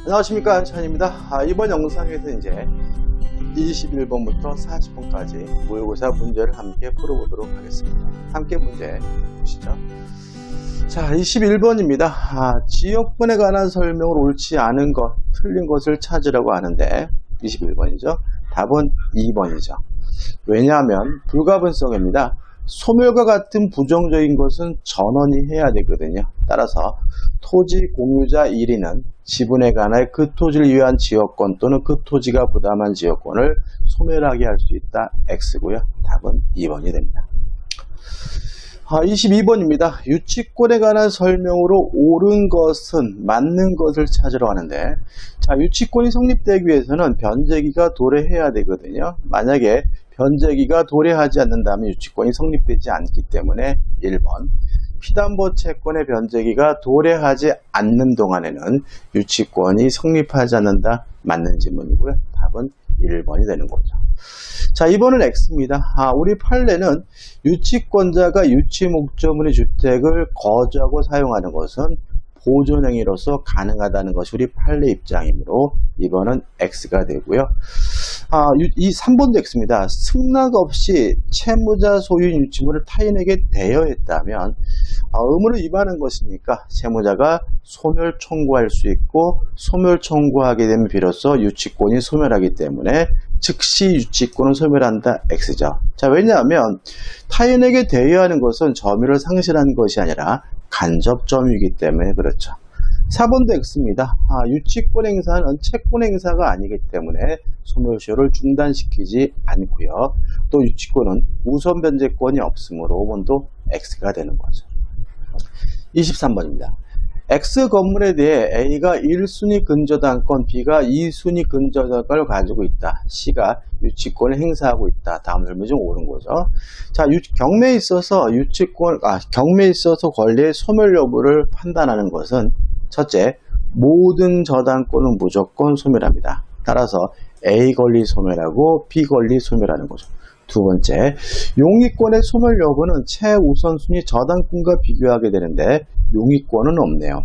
안녕하십니까, 한찬입니다. 이번 영상에서 이제 21번부터 40번까지 모의고사 문제를 함께 풀어보도록 하겠습니다. 함께 문제 보시죠. 자, 21번입니다. 지역분에 관한 설명을 옳지 않은 것, 틀린 것을 찾으라고 하는데 21번이죠. 답은 2번이죠. 왜냐하면 불가분성입니다. 소멸과 같은 부정적인 것은 전원이 해야 되거든요. 따라서 토지 공유자 1위는 지분에 관하여 그 토지를 위한 지역권 또는 그 토지가 부담한 지역권을 소멸하게 할 수 있다. X고요. 답은 2번이 됩니다. 22번입니다. 유치권에 관한 설명으로 옳은 것은 맞는 것을 찾으러 하는데, 자, 유치권이 성립되기 위해서는 변제기가 도래해야 되거든요. 만약에 변제기가 도래하지 않는다면 유치권이 성립되지 않기 때문에 1번. 피담보 채권의 변제기가 도래하지 않는 동안에는 유치권이 성립하지 않는다. 맞는 질문이고요. 답은 1번이 되는 거죠. 자, 2번은 X입니다. 우리 판례는 유치권자가 유치 목적물의 주택을 거주하고 사용하는 것은 보존행위로서 가능하다는 것이 우리 판례 입장이므로 2번은 X가 되고요. 이 3번도 X입니다. 승낙 없이 채무자 소유인 유치물을 타인에게 대여했다면 의무를 위반한 것이니까 채무자가 소멸 청구할 수 있고, 소멸 청구하게 되면 비로소 유치권이 소멸하기 때문에 즉시 유치권을 소멸한다. X죠. 자, 왜냐하면 타인에게 대여하는 것은 점유를 상실한 것이 아니라 간접 점유이기 때문에 그렇죠. 4번도 X입니다. 유치권 행사는 채권 행사가 아니기 때문에 소멸시효를 중단시키지 않고요. 또 유치권은 우선 변제권이 없으므로 5번도 X가 되는 거죠. 23번입니다. X 건물에 대해 A가 1순위 근저당권, B가 2순위 근저당권을 가지고 있다. C가 유치권을 행사하고 있다. 다음 설명이 좀 옳은 거죠. 자, 경매에 있어서 경매에 있어서 권리의 소멸 여부를 판단하는 것은 첫째, 모든 저당권은 무조건 소멸합니다. 따라서 A 권리 소멸하고 B 권리 소멸하는 거죠. 두 번째, 용의권의 소멸 여부는 최우선순위 저당권과 비교하게 되는데 용의권은 없네요.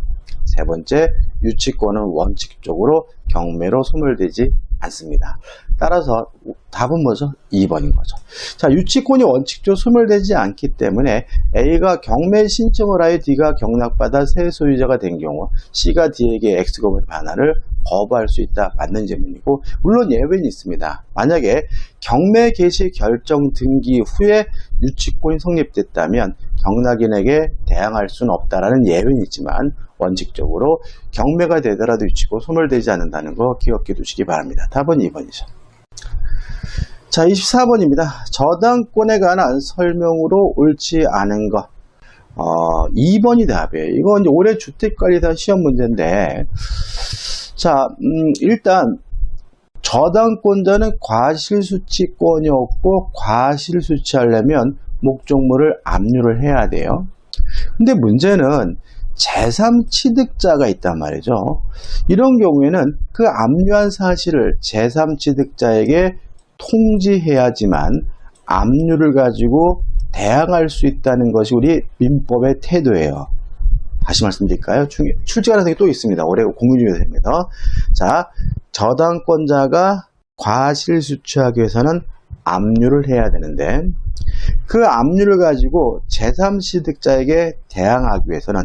세 번째, 유치권은 원칙적으로 경매로 소멸되지 않습니다. 따라서 답은 뭐죠? 2번인 거죠. 자, 유치권이 원칙적으로 소멸되지 않기 때문에 A가 경매 신청을 하여 D가 경락받아 새 소유자가 된 경우 C가 D에게 X건물 반환을 거부할 수 있다. 맞는 질문이고, 물론 예외는 있습니다. 만약에 경매 개시 결정 등기 후에 유치권이 성립됐다면 경락인에게 대항할 수는 없다라는 예외는 있지만 원칙적으로 경매가 되더라도 유치권 소멸되지 않는다는 거 기억해 두시기 바랍니다. 답은 2번이죠. 자, 24번입니다. 저당권에 관한 설명으로 옳지 않은 것. 2번이 답이에요. 이건 이제 올해 주택관리사 시험 문제인데, 자, 일단 저당권자는 과실수취권이 없고 과실수취하려면 목적물을 압류를 해야 돼요. 근데 문제는 제3취득자가 있단 말이죠. 이런 경우에는 그 압류한 사실을 제3취득자에게 통지해야지만 압류를 가지고 대항할 수 있다는 것이 우리 민법의 태도예요. 다시 말씀드릴까요? 출제 가능성이 또 있습니다. 올해 공유 중입니다. 자, 저당권자가 과실수취하기 위해서는 압류를 해야 되는데 그 압류를 가지고 제3취득자에게 대항하기 위해서는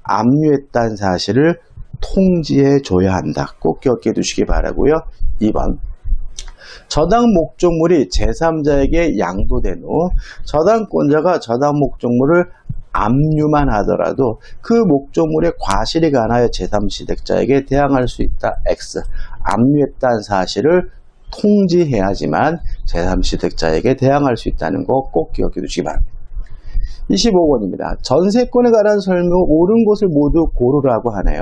압류했다는 사실을 통지해 줘야 한다. 꼭 기억해 두시기 바라고요. 2번. 저당 목적물이 제3자에게 양도된 후 저당권자가 저당 목적물을 압류만 하더라도 그 목적물의 과실이 관하여 제3취득자에게 대항할 수 있다. X. 압류했다는 사실을 통지해야지만 제3취득자에게 대항할 수 있다는 거 꼭 기억해 두시기 바랍니다. 25번입니다. 전세권에 관한 설명 옳은 것을 모두 고르라고 하네요.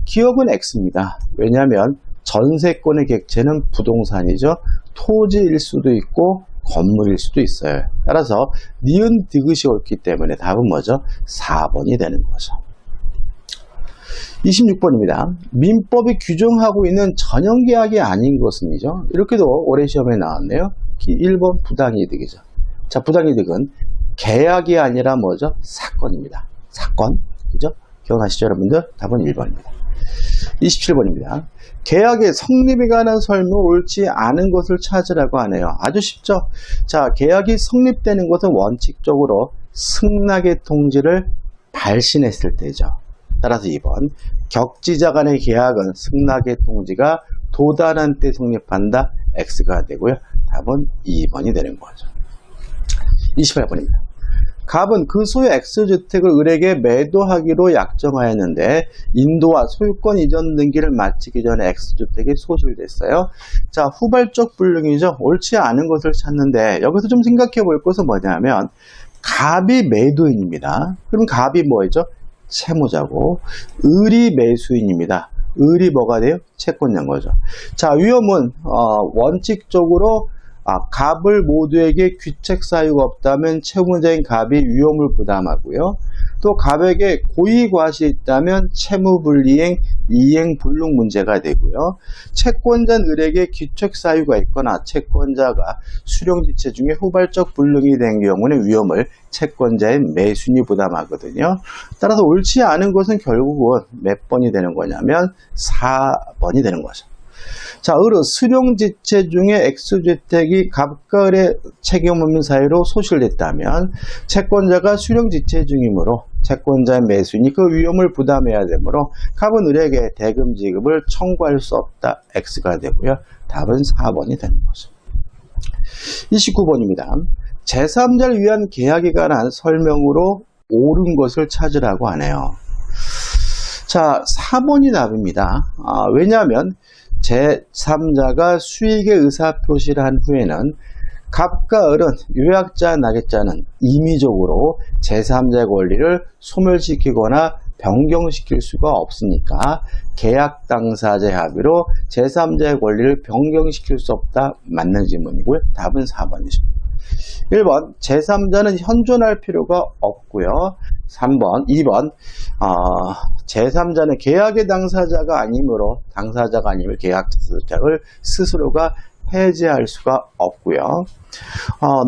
기억은 X입니다. 왜냐하면 전세권의 객체는 부동산이죠. 토지일 수도 있고 건물일 수도 있어요. 따라서 니은 디귿이 옳기 때문에 답은 뭐죠? 4번이 되는 거죠. 26번입니다. 민법이 규정하고 있는 전형계약이 아닌 것은이죠. 이렇게도 올해 시험에 나왔네요. 1번 부당이득이죠. 자, 부당이득은 계약이 아니라 뭐죠? 사건입니다. 사건. 그죠? 기억나시죠, 여러분들? 답은 1번입니다. 27번입니다. 계약의 성립에 관한 설명 옳지 않은 것을 찾으라고 하네요. 아주 쉽죠? 자, 계약이 성립되는 것은 원칙적으로 승낙의 통지를 발신했을 때죠. 따라서 2번 격지자 간의 계약은 승낙의 통지가 도달한 때 성립한다. X가 되고요. 답은 2번이 되는 거죠. 28번입니다. 갑은 그 소유 X주택을 을에게 매도하기로 약정하였는데 인도와 소유권 이전 등기를 마치기 전에 X주택이 소실됐어요. 자, 후발적 불능이죠. 옳지 않은 것을 찾는데 여기서 좀 생각해 볼 것은 뭐냐면 갑이 매도인입니다. 그럼 갑이 뭐죠? 채무자고 을이 매수인입니다. 을이 뭐가 돼요? 채권자인 거죠. 자, 위험은 원칙적으로 갑을 모두에게 귀책 사유가 없다면 채무자인 갑이 위험을 부담하고요. 또 갑에게 고의과실이 있다면 채무불이행, 이행불능 문제가 되고요. 채권자는 을에게 귀책 사유가 있거나 채권자가 수령지체 중에 후발적 불능이 된 경우는 위험을 채권자인 매수인이 부담하거든요. 따라서 옳지 않은 것은 결국은 몇 번이 되는 거냐면 4번이 되는 거죠. 자, 을은 수령지체 중에 X주택이 갑과 을의 책임 없는 사유로 소실됐다면 채권자가 수령지체 중이므로 채권자의 매수인이 그 위험을 부담해야 되므로 갑은 을에게 대금 지급을 청구할 수 없다. X가 되고요. 답은 4번이 되는 거죠. 29번입니다. 제3자를 위한 계약에 관한 설명으로 옳은 것을 찾으라고 하네요. 자, 4번이 답입니다. 왜냐하면 제3자가 수익의 의사표시를 한 후에는 갑과 을은 요약자, 낙약자는 임의적으로 제3자의 권리를 소멸시키거나 변경시킬 수가 없으니까 계약 당사자의 합의로 제3자의 권리를 변경시킬 수 없다. 맞는 질문이고요. 답은 4번이죠. 1번 제3자는 현존할 필요가 없고요. 2번 제3자는 계약의 당사자가 아니므로 당사자가 아니면 계약자를 스스로가 해제할 수가 없고요.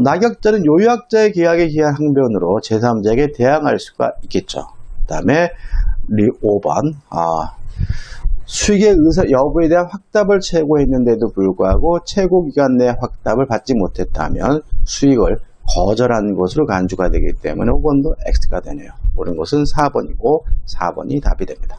낙약자는 요약자의 계약에 기한 항변으로 제3자에게 대항할 수가 있겠죠. 그 다음에 5번 수익의 의사 여부에 대한 확답을 최고했는데도 불구하고 최고기간 내 확답을 받지 못했다면 수익을 거절한 것으로 간주가 되기 때문에 5번도 X가 되네요. 옳은 것은 4번이고 4번이 답이 됩니다.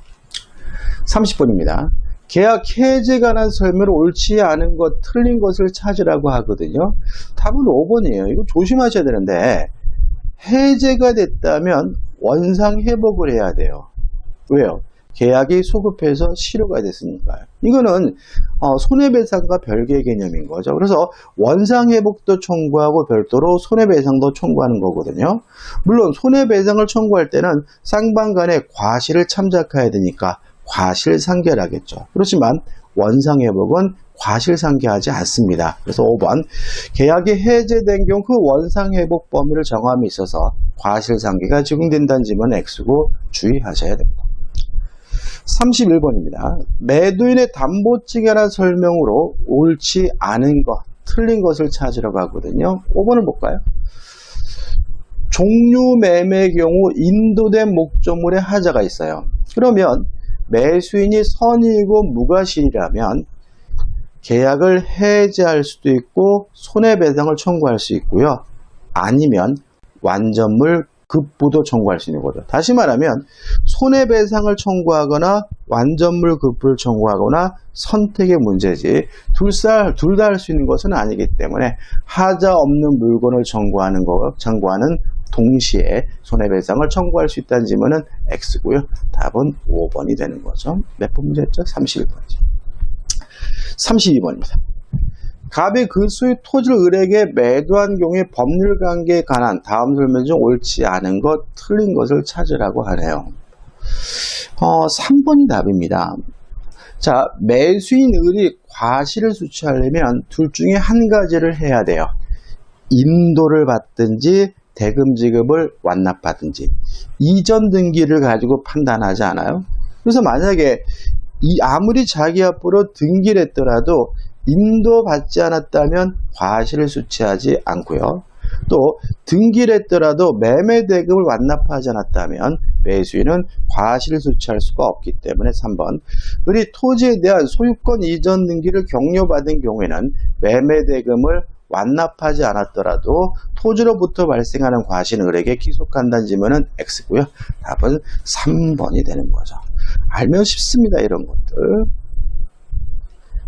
30번입니다. 계약 해지에 관한 설명을 옳지 않은 것, 틀린 것을 찾으라고 하거든요. 답은 5번이에요. 이거 조심하셔야 되는데 해제가 됐다면 원상 회복을 해야 돼요. 왜요? 계약이 소급해서 실효가 됐으니까요. 이거는 손해배상과 별개의 개념인 거죠. 그래서 원상회복도 청구하고 별도로 손해배상도 청구하는 거거든요. 물론 손해배상을 청구할 때는 쌍방 간에 과실을 참작해야 되니까 과실상계하겠죠. 그렇지만 원상회복은 과실상계하지 않습니다. 그래서 5번 계약이 해제된 경우 그 원상회복 범위를 정함에 있어서 과실상계가 적용된다는 질문은 X고 주의하셔야 됩니다. 31번입니다. 매도인의 담보증에 관한 설명으로 옳지 않은 것, 틀린 것을 찾으려고 하거든요. 5번을 볼까요? 종류 매매의 경우 인도된 목적물의 하자가 있어요. 그러면 매수인이 선의이고 무과실이라면 계약을 해지할 수도 있고 손해배상을 청구할 수 있고요. 아니면 완전물 급부도 청구할 수 있는 거죠. 다시 말하면 손해배상을 청구하거나 완전물 급부를 청구하거나 선택의 문제지 둘 다 할 수 있는 것은 아니기 때문에 하자 없는 물건을 청구하는 동시에 손해배상을 청구할 수 있다는 질문은 X고요. 답은 5번이 되는 거죠. 몇 번 문제였죠? 31번이죠. 32번입니다. 갑이 그 수의 토지를 을에게 매도한 경우에 법률관계에 관한 다음 설명 중 옳지 않은 것, 틀린 것을 찾으라고 하네요. 3번이 답입니다. 자, 매수인 을이 과실을 수취하려면 둘 중에 한 가지를 해야 돼요. 인도를 받든지 대금 지급을 완납하든지 이전 등기를 가지고 판단하지 않아요? 그래서 만약에 아무리 자기 앞으로 등기를 했더라도 인도받지 않았다면 과실을 수취하지 않고요. 또 등기를 했더라도 매매 대금을 완납하지 않았다면 매수인은 과실수취할 수가 없기 때문에 3번. 을이 토지에 대한 소유권 이전 등기를 격려받은 경우에는 매매 대금을 완납하지 않았더라도 토지로부터 발생하는 과실은 을에게 기속한다는 질문은 X고요. 답은 3번이 되는 거죠. 알면 쉽습니다. 이런 것들.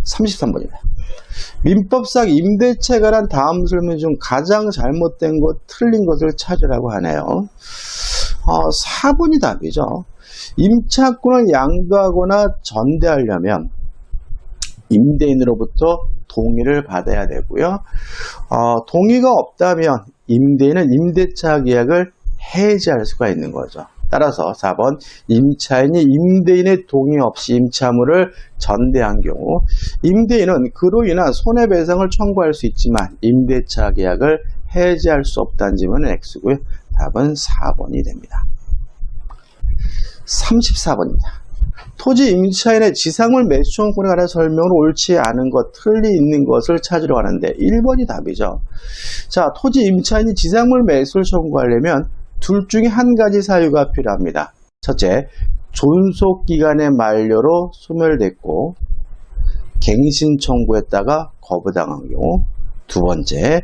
33번입니다. 민법상 임대차에 관한 다음 설명 중 가장 잘못된 것, 틀린 것을 찾으라고 하네요. 4번이 답이죠. 임차권을 양도하거나 전대하려면 임대인으로부터 동의를 받아야 되고요. 동의가 없다면 임대인은 임대차 계약을 해지할 수가 있는 거죠. 따라서 4번 임차인이 임대인의 동의 없이 임차물을 전대한 경우 임대인은 그로 인한 손해배상을 청구할 수 있지만 임대차 계약을 해지할 수 없다는 질문은 X고요. 답은 4번이 됩니다. 34번입니다. 토지 임차인의 지상물 매수청구권에 관한 설명은 옳지 않은 것, 틀리 있는 것을 찾으러 가는데 1번이 답이죠. 자, 토지 임차인이 지상물 매수를 청구하려면 둘 중에 한 가지 사유가 필요합니다. 첫째, 존속기간의 만료로 소멸됐고 갱신 청구했다가 거부당한 경우. 두 번째,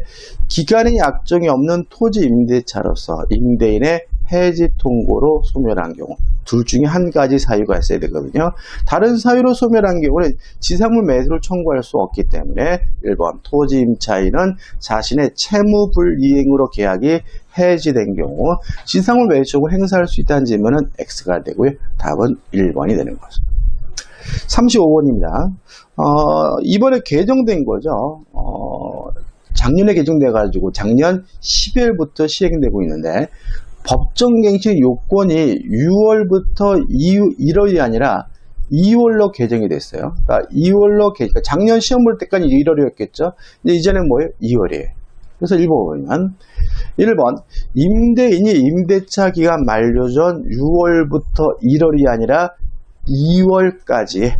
기간의 약정이 없는 토지 임대차로서 임대인의 해지 통고로 소멸한 경우. 둘 중에 한 가지 사유가 있어야 되거든요. 다른 사유로 소멸한 경우는 지상물 매수를 청구할 수 없기 때문에 1번 토지 임차인은 자신의 채무 불이행으로 계약이 해지된 경우 지상물 매수를 행사할 수 있다는 질문은 X가 되고요. 답은 1번이 되는 거죠. 35번입니다. 이번에 개정된 거죠. 작년에 개정돼 가지고 작년 12월부터 시행되고 있는데 법정갱신 요건이 6월부터 1월이 아니라 2월로 개정이 됐어요. 그러니까 2월로 그러니까 작년 시험 볼 때까지 1월이었겠죠. 근데 이제는 뭐예요? 2월이에요. 그래서 1번 임대인이 임대차 기간 만료 전 6월부터 1월이 아니라 2월까지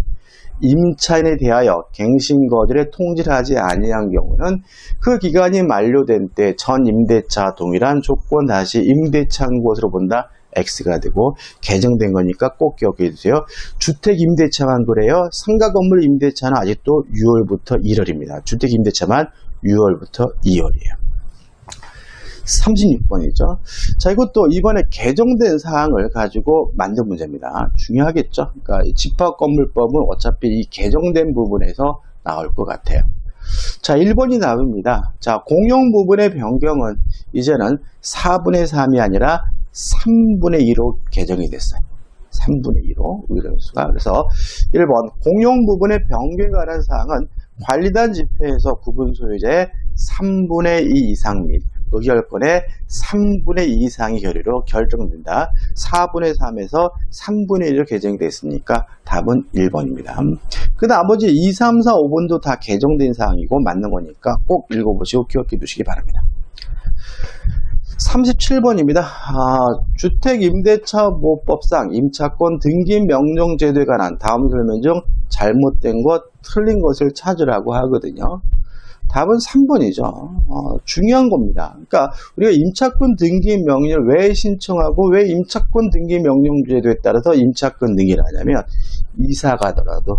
임차인에 대하여 갱신거들의 통지를 하지 아니한 경우는 그 기간이 만료된 때 전 임대차 동일한 조건 다시 임대차한 것으로 본다. X가 되고 개정된 거니까 꼭 기억해 주세요. 주택 임대차만 그래요. 상가 건물 임대차는 아직도 6월부터 1월입니다. 주택 임대차만 6월부터 2월이에요. 36번이죠. 자, 이것도 이번에 개정된 사항을 가지고 만든 문제입니다. 중요하겠죠. 그러니까 집합건물법은 어차피 이 개정된 부분에서 나올 것 같아요. 자, 1번이 나옵니다. 자, 공용 부분의 변경은 이제는 4분의 3이 아니라 3분의 2로 개정이 됐어요. 3분의 2로 의뢰수가. 그래서 1번 공용 부분의 변경에 관한 사항은 관리단 집회에서 구분 소유자의 3분의 2 이상 및 의결권의 3분의 2 이상의 결의로 결정된다. 4분의 3에서 3분의 1로 개정되어 있으니까 답은 1번입니다. 그 나머지 2, 3, 4, 5번도 다 개정된 사항이고 맞는 거니까 꼭 읽어보시고 기억해 두시기 바랍니다. 37번입니다. 주택임대차보호법상 임차권 등기명령제도에 관한 다음 설명 중 잘못된 것, 틀린 것을 찾으라고 하거든요. 답은 3번이죠. 중요한 겁니다. 그러니까 우리가 임차권 등기 명령을 왜 신청하고 왜 임차권 등기 명령제도에 따라서 임차권 등기를 하냐면 이사 가더라도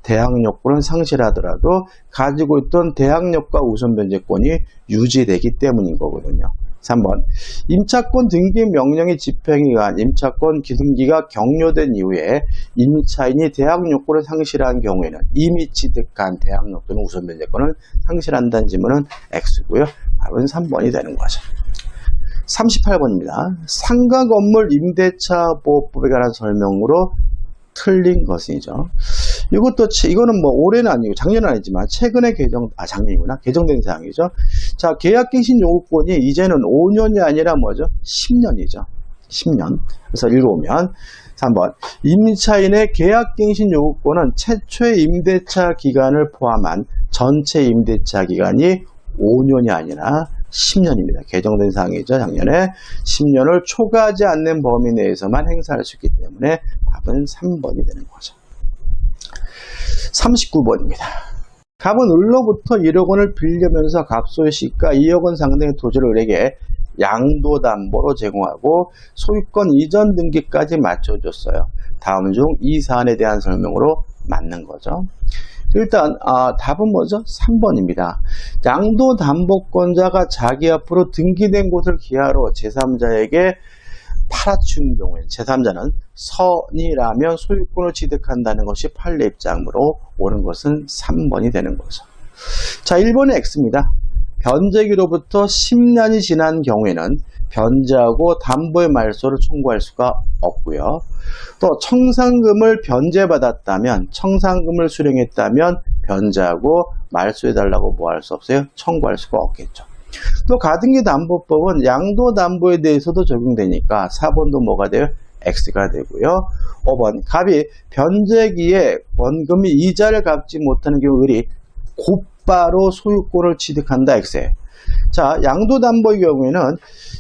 대항력권을 상실하더라도 가지고 있던 대항력과 우선 변제권이 유지되기 때문인 거거든요. 3번 임차권 등기 명령의 집행에 의한 임차권 등기가 격려된 이후에 임차인이 대항력권을 상실한 경우에는 이미 취득한 대항력 또는 우선 변제권을 상실한다는 질문은 X고요. 답은 3번이 되는 거죠. 38번입니다. 상가 건물 임대차 보호법에 관한 설명으로 틀린 것이죠. 이거는 뭐 올해는 아니고 작년은 아니지만 최근에 작년이구나. 개정된 사항이죠. 자, 계약갱신 요구권이 이제는 5년이 아니라 뭐죠? 10년이죠. 10년. 그래서 읽어보면 3번 임차인의 계약갱신 요구권은 최초의 임대차 기간을 포함한 전체 임대차 기간이 5년이 아니라 10년입니다. 개정된 사항이죠. 작년에 10년을 초과하지 않는 범위 내에서만 행사할 수 있기 때문에 답은 3번이 되는 거죠. 39번입니다. 갑은 을로부터 1억 원을 빌려면서 갑소의 시가 2억 원 상당의 토지를 을에게 양도담보로 제공하고 소유권 이전 등기까지 맞춰줬어요. 다음 중 이 사안에 대한 설명으로 맞는 거죠. 일단 답은 뭐죠? 3번입니다. 양도담보권자가 자기 앞으로 등기된 곳을 기하로 제3자에게 팔아준 경우에 제3자는 선이라면 소유권을 취득한다는 것이 판례 입장으로 옳은 것은 3번이 되는 거죠. 자, 1번의 X입니다. 변제기로부터 10년이 지난 경우에는 변제하고 담보의 말소를 청구할 수가 없고요. 또 청산금을 변제받았다면, 청산금을 수령했다면 변제하고 말소해달라고 뭐 할 수 없어요? 청구할 수가 없겠죠. 또 가등기 담보법은 양도담보에 대해서도 적용되니까 4번도 뭐가 돼요? X가 되고요. 5번 갑이 변제기에 원금이 이자를 갚지 못하는 경우 을이 곧바로 소유권을 취득한다. X에. 자, 양도담보의 경우에는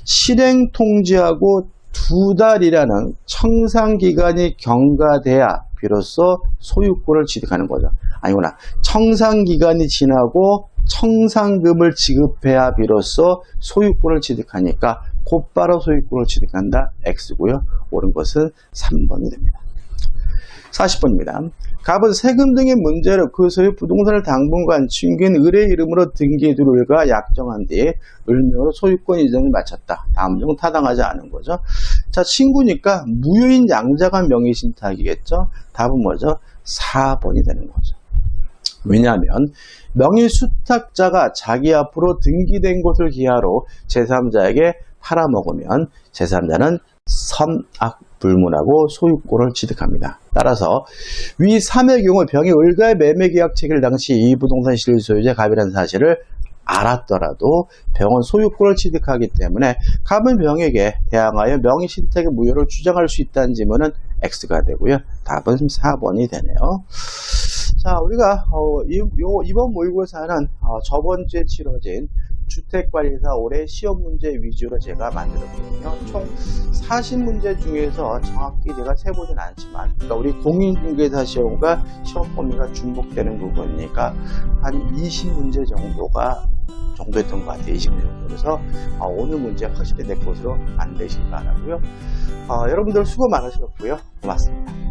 실행통지하고 2달이라는 청산기간이 경과돼야 비로소 소유권을 취득하는 거죠. 아니구나. 청산기간이 지나고 청산금을 지급해야 비로소 소유권을 취득하니까 곧바로 소유권을 취득한다. X고요. 옳은 것은 3번이 됩니다. 40번입니다. 갑은 세금 등의 문제로 그 소유 부동산을 당분간 친구인 을의 이름으로 등기해둘 을과 약정한 뒤 을명으로 소유권 이전을 마쳤다. 다음 중 타당하지 않은 거죠. 자, 친구니까 무효인 양자가 명의신탁이겠죠. 답은 뭐죠? 4번이 되는 거죠. 왜냐하면 명의수탁자가 자기 앞으로 등기된 곳을 기하로 제3자에게 팔아먹으면 제3자는 선악불문하고 소유권을 취득합니다. 따라서 위 3의 경우 병이 을과의 매매계약 체결 당시 이 부동산 실소유자 갑이라는 사실을 알았더라도 병은 소유권을 취득하기 때문에 갑은 병에게 대항하여 명의신탁의 무효를 주장할 수 있다는 지문은 X가 되고요. 답은 4번이 되네요. 자, 우리가 이번 모의고사는 저번 주에 치러진 주택관리사 올해 시험 문제 위주로 제가 만들었거든요. 총 40문제 중에서 정확히 제가 세보진 않지만, 그러니까 우리 공인중개사 시험과 시험 범위가 중복되는 부분이니까 한 20문제 정도였던 것 같아요. 20문제 정도. 그래서 오늘 문제 확실히 내 것으로 안 되시기 바라고요. 여러분들 수고 많으셨고요. 고맙습니다.